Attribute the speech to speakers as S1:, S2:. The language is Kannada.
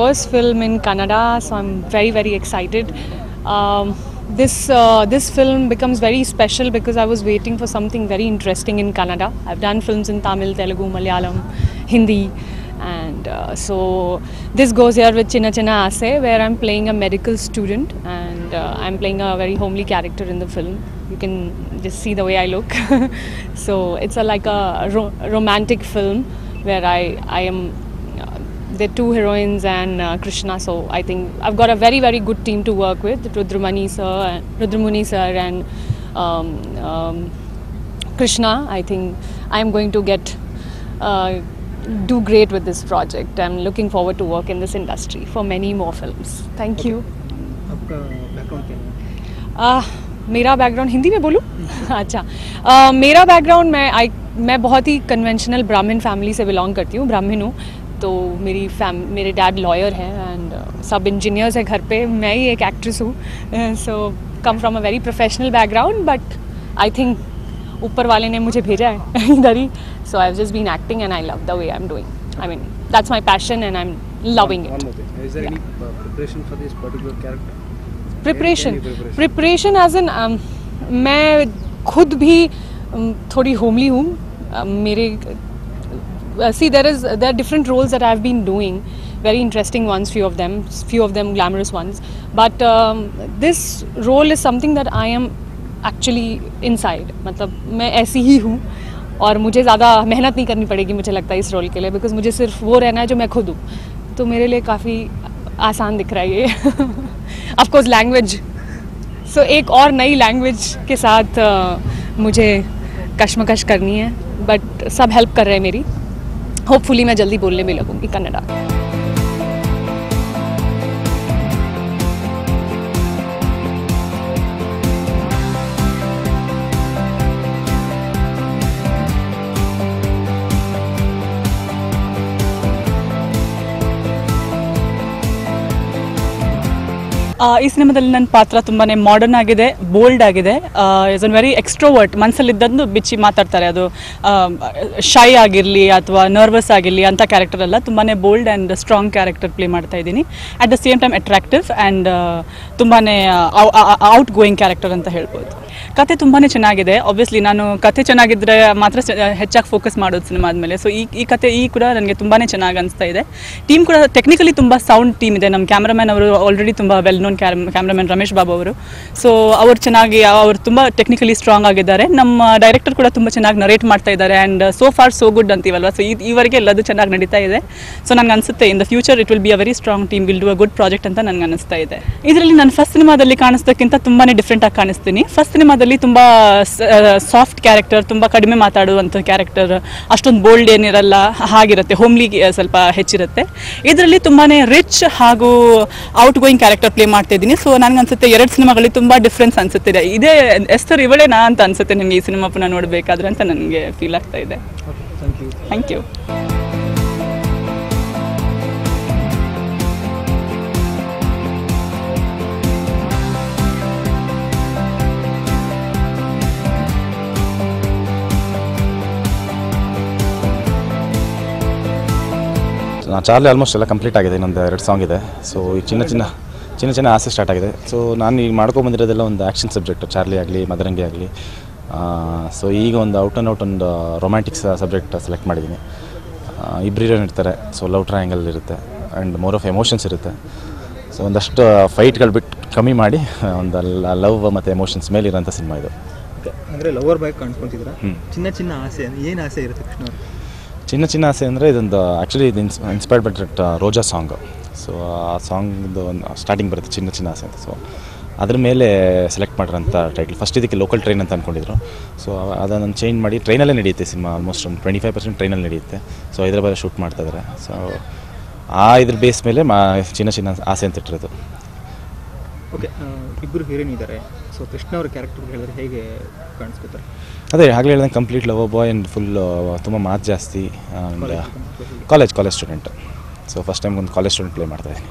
S1: first film in Kannada, so I'm very, very excited. This film becomes very special because I was waiting for something very interesting in Kannada. I've done films in Tamil, Telugu, Malayalam, Hindi, and so this goes here with Chinna Chinna Aase, where I'm playing a medical student, and I'm playing a very homely character in the film. You can just see the way I look. So it's like a romantic film where I am. There are two heroines and Krishna, so I think I've got a very, very good team to work with. Rudramuni sir and Krishna. I think I'm going to do great with this project. I'm looking forward to work in this industry for many more films. Thank you.
S2: आपका बैकग्राउंड क्या है?
S1: मेरा बैकग्राउंड हिंदी में बोलूँ? अच्छा, मेरा बैकग्राउंड मैं बहुत ही कन्वेंशनल ब्राह्मण फैमिली से बिलोंग करती हूँ, ब्राह्मण हूँ. तो मेरे डैड लॉयर हैं एंड सब इंजीनियर्स हैं घर पे. मैं ही एक एक्ट्रेस हूँ. So come from a very professional background, but I think ऊपर वाले ने मुझे भेजा है इधर ही. So I have just been acting and I love the way I am doing. I mean, that's my passion and I'm loving it.
S2: Is there any preparation for this particular character?
S1: Preparation as in मैं खुद भी थोड़ी होमली हूँ. मेरे see there are different roles that I've been doing, very interesting ones, few of them glamorous ones, but this role is something that I am actually inside. मतलब मैं ऐसी ही हूँ और मुझे ज़्यादा मेहनत नहीं करनी पड़ेगी मुझे लगता है इस रोल के लिए, बिकॉज मुझे सिर्फ वो रहना है जो मैं खुद हूँ. तो मेरे लिए काफ़ी आसान दिख रहा है ये. ऑफ कोर्स लैंग्वेज, सो एक और नई लैंग्वेज के साथ मुझे कश्मकश करनी है, बट सब हेल्प कर रहे हैं मेरी. होपफुली मैं जल्दी बोलने भी लगूंगी कन्नड़ा.
S3: ಈ ಸಿನಿಮಾದಲ್ಲಿ ನನ್ನ ಪಾತ್ರ ತುಂಬಾ ಮಾಡರ್ನ್ ಆಗಿದೆ, ಬೋಲ್ಡ್ ಆಗಿದೆ. ಇಸ್ ಅನ್ ವೆರಿ ಎಕ್ಸ್ಟ್ರೋವರ್ಟ್, ಮನಸ್ಸಲ್ಲಿದ್ದನ್ನು ಬಿಚ್ಚಿ ಮಾತಾಡ್ತಾರೆ. ಅದು ಶೈ ಆಗಿರಲಿ ಅಥವಾ ನರ್ವಸ್ ಆಗಿರಲಿ ಅಂಥ ಕ್ಯಾರೆಕ್ಟರ್ ಅಲ್ಲ, ತುಂಬಾ bold and strong character play ಮಾಡ್ತಾ ಇದ್ದೀನಿ. At the same time attractive and ತುಂಬಾ ಔಟ್ ಗೋಯಿಂಗ್ ಕ್ಯಾರೆಕ್ಟರ್ ಅಂತ ಹೇಳ್ಬೋದು. ಕತೆ ತುಂಬಾ ಚೆನ್ನಾಗಿದೆ. ಆಬ್ವಿಯಸ್ಲಿ ನಾನು ಕತೆ ಚೆನ್ನಾಗಿದ್ದರೆ ಮಾತ್ರ ಹೆಚ್ಚಾಗಿ ಫೋಕಸ್ ಮಾಡೋದು ಸಿನಿಮಾ ಆದಮೇಲೆ. ಸೊ ಈ ಕತೆ ಕೂಡ ನನಗೆ ತುಂಬಾ ಚೆನ್ನಾಗಿ ಅನಿಸ್ತಾ ಇದೆ. ಟೀಮ್ ಕೂಡ ಟೆಕ್ನಿಕಲಿ ತುಂಬ ಸೌಂಡ್ ಟೀಮ್ ಇದೆ. ನಮ್ಮ ಕ್ಯಾಮ್ರಾಮ್ಯಾನ್ ಅವರು ಆಲ್ರೆಡಿ ತುಂಬ well known cameraman Ramesh Babu ಅವರು. ಸೊ ಅವ್ರು ತುಂಬ ಟೆಕ್ನಿಕಲಿ ಸ್ಟ್ರಾಂಗ್ ಆಗಿದ್ದಾರೆ. ನಮ್ಮ ಡೈರೆಕ್ಟರ್ ಕೂಡ ತುಂಬ ಚೆನ್ನಾಗಿ ನರೇಟ್ ಮಾಡ್ತಾ ಇದ್ದಾರೆ. And so far so good ಅಂತೀವಲ್ವ. ಸೊ ಈವರೆಗೆ ಎಲ್ಲದು ಚೆನ್ನಾಗಿ ನಡೀತಾ ಇದೆ. ಸೊ ನನಗೆ ಅನಿಸುತ್ತೆ in the future it will be a very strong team, will do a good project ಅಂತ ನನಗೆ ಅನಿಸ್ತಾ ಇದೆ. ಇದರಲ್ಲಿ ನಾನು ಫಸ್ಟ್ ಸಿನಿಮಾದಲ್ಲಿ ಕಾಣಿಸೋದಕ್ಕಿಂತ ತುಂಬಾ ಡಿಫ್ರೆಂಟಾಗಿ ಕಾಣಿಸ್ತೀನಿ. ಫಸ್ಟ್ ಸಿನಿಮಾದಲ್ಲಿ ತುಂಬ ಸಾಫ್ಟ್ ಕ್ಯಾರೆಕ್ಟರ್, ತುಂಬ ಕಡಿಮೆ ಮಾತಾಡುವಂಥ ಕ್ಯಾರೆಕ್ಟರ್, ಅಷ್ಟೊಂದು ಬೋಲ್ಡ್ ಏನಿರಲ್ಲ, ಹಾಗಿರುತ್ತೆ. ಹೋಮ್ಲಿ ಸ್ವಲ್ಪ ಹೆಚ್ಚಿರುತ್ತೆ. ಇದರಲ್ಲಿ ತುಂಬಾ ರಿಚ್ ಹಾಗೂ ಔಟ್ ಗೋಯಿಂಗ್ ಕ್ಯಾರೆಕ್ಟರ್ ಪ್ಲೇ ಮಾಡ್ತಾ ಇದ್ದೀನಿ. ಸೊ ನನಗೆ ಅನ್ಸುತ್ತೆ ಎರಡು ಸಿನಿಮಾಗಳಲ್ಲಿ ತುಂಬ ಡಿಫ್ರೆನ್ಸ್ ಅನಿಸುತ್ತೆ. ಇದೇ ಎಸ್ತರ್ ಇವಳೇನಾ ಅಂತ ಅನಿಸುತ್ತೆ ನನಗೆ ಈ ಸಿನಿಮಾ ಪುನಃ ನೋಡಬೇಕಾದ್ರೆ ಅಂತ ನನಗೆ ಫೀಲ್ ಆಗ್ತಾ ಇದೆ. Thank you.
S4: ಚಾರ್ಲಿ ಆಲ್ಮೋಸ್ಟ್ ಎಲ್ಲ ಕಂಪ್ಲೀಟ್ ಆಗಿದೆ. ಇನ್ನೊಂದು 2 ಸಾಂಗ್ ಇದೆ. ಸೊ ಈ ಚಿನ್ನ ಚಿನ್ನ ಆಸೆ ಸ್ಟಾರ್ಟ್ ಆಗಿದೆ. ಸೊ ನಾನು ಈಗ ಮಾಡ್ಕೊಂಬಂದಿರೋದೆಲ್ಲ ಒಂದು ಆ್ಯಕ್ಷನ್ ಸಬ್ಜೆಕ್ಟು, ಚಾರ್ಲಿ ಆಗಲಿ ಮದರಂಗಿ ಆಗಲಿ. ಸೊ ಈಗ ಒಂದು ಔಟ್ ಒಂದು ರೊಮ್ಯಾಂಟಿಕ್ ಸಬ್ಜೆಕ್ಟ್ ಸೆಲೆಕ್ಟ್ ಮಾಡಿದ್ದೀನಿ. ಇಬ್ಬರು ಹೀರೋಯಿನ್ ಇರ್ತಾರೆ. ಸೊ ಲವ್ ಟ್ರಯಾಂಗಲ್ ಇರುತ್ತೆ ಆ್ಯಂಡ್ ಮೋರ್ ಆಫ್ ಎಮೋಷನ್ಸ್ ಇರುತ್ತೆ. ಸೊ ಒಂದಷ್ಟು ಫೈಟ್ಗಳು ಬಿಟ್ಟು ಕಮ್ಮಿ ಮಾಡಿ ಒಂದು ಲವ್ ಮತ್ತು ಎಮೋಷನ್ಸ್ ಮೇಲೆ ಇರೋಂಥ ಸಿನಿಮಾ ಇದು.
S2: ಅಂದರೆ ಲವರ್ ಬಾಯ್ ಕಾಣಿಸ್ಕೊತಿದ್ದೀರಾ. ಚಿನ್ನ ಚಿನ್ನ ಆಸೆ ಏನು ಆಸೆ ಇರುತ್ತೆ ಕೃಷ್ಣ ಅವರು?
S4: ಚಿನ್ನ ಆಸೆ ಅಂದರೆ ಇದೊಂದು ಆ್ಯಕ್ಚುಲಿ ಇದು inspired by Roja song. So ಆ ಸಾಂಗ್ದು ಒಂದು ಸ್ಟಾರ್ಟಿಂಗ್ ಬರುತ್ತೆ ಚಿನ್ನ ಆಸೆ ಅಂತ. ಸೊ ಅದ್ರ ಮೇಲೆ ಸೆಲೆಕ್ಟ್ ಮಾಡಿರೋಂಥ ಟೈಟ್ಲ್. ಫಸ್ಟ್ ಇದಕ್ಕೆ ಲೋಕಲ್ ಟ್ರೈನ್ ಅಂತ ಅಂದ್ಕೊಂಡಿದ್ರು. ಸೊ ಅದನ್ನು ಚೇಂಜ್ ಮಾಡಿ ಟ್ರೈನಲ್ಲೇ ನಡೆಯುತ್ತೆ ಸಿನಿಮಾ. ಆಲ್ಮೋಸ್ಟ್ ಒಂದು 25% ಟ್ರೈನಲ್ಲಿ ನಡೆಯುತ್ತೆ. ಸೊ ಹೈದರಾಬಾದ್ ಶೂಟ್ ಮಾಡ್ತಾಯಿದ್ದಾರೆ. ಸೊ ಇದ್ರ ಬೇಸ್ ಮೇಲೆ ಚಿನ್ನ ಆಸೆ ಅಂತ ಇಟ್ಟಿರೋದು.
S2: ಓಕೆ, ಇಬ್ಬರು ಹೀರೋಯಿನ್ ಇದ್ದಾರೆ. ಸೊ ಕೃಷ್ಣ ಅವರ ಕ್ಯಾರೆಕ್ಟರ್ ಹೇಳಿದ್ರೆ ಹೇಗೆ ಕಾಣಿಸ್ಕೊತಾರೆ?
S4: ಅದೇ ಆಗಲೇ ಹೇಳ್ದಂಗೆ complete lover boy and full ತುಂಬ ಮಾತು ಜಾಸ್ತಿ. And college student. So first time ಒಂದು ಕಾಲೇಜ್ ಸ್ಟೂಡೆಂಟ್ ಪ್ಲೇ ಮಾಡ್ತಾಯಿದ್ದೀನಿ.